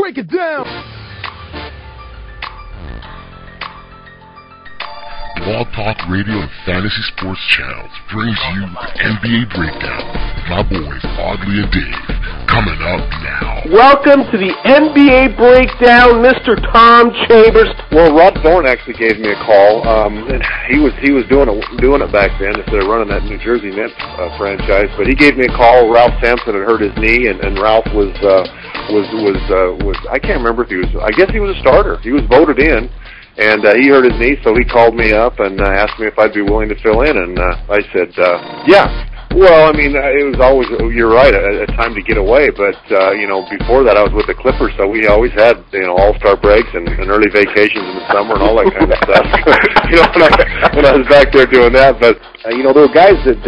Break it down. Blog Talk Radio and Fantasy Sports Channels brings you the NBA Breakdown. My boys, Audley and Dave, coming up now. Welcome to the NBA Breakdown, Mr. Tom Chambers. Well, Rod Thorne actually gave me a call. And he was doing it back then. They're running that New Jersey Nets franchise. But he gave me a call. Ralph Sampson had hurt his knee, and Ralph was I can't remember if he was. I guess he was a starter. He was voted in. And he hurt his knee, so he called me up and asked me if I'd be willing to fill in, and I said, yeah. Well, I mean, it was always, you're right, a time to get away, but, before that I was with the Clippers, so we always had, all-star breaks and early vacations in the summer and all that kind of stuff, when I was back there doing that, but, there were guys that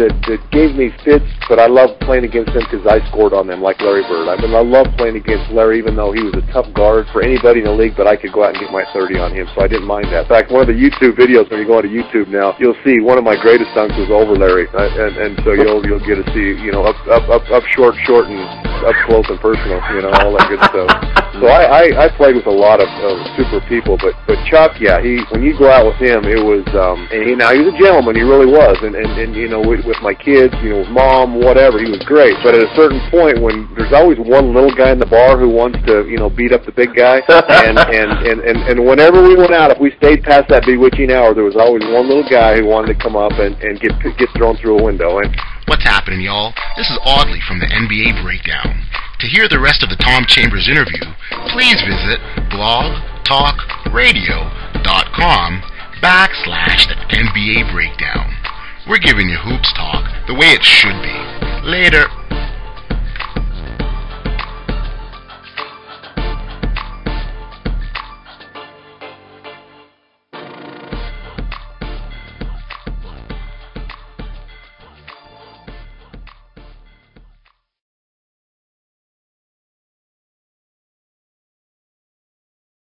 gave me fits, but I loved playing against them because I scored on them, like Larry Bird. I mean, I loved playing against Larry, even though he was a tough guard for anybody in the league, but I could go out and get my 30 on him, so I didn't mind that. In fact, one of the YouTube videos, when you go onto YouTube now, you'll see one of my greatest dunks was over Larry, and so you'll get to see, up short, and up close and personal, all that good stuff. So I played with a lot of super people, but Chuck, yeah, when you go out with him, it was, now he was a gentleman, he really was, and with my kids, with Mom, whatever, he was great. But at a certain point, when there's always one little guy in the bar who wants to, beat up the big guy, and whenever we went out, if we stayed past that bewitching hour, there was always one little guy who wanted to come up and get thrown through a window. And what's happening, y'all? This is Audley from the NBA Breakdown. To hear the rest of the Tom Chambers interview, please visit blogtalkradio.com/the NBA Breakdown. We're giving you hoops talk the way it should be. Later.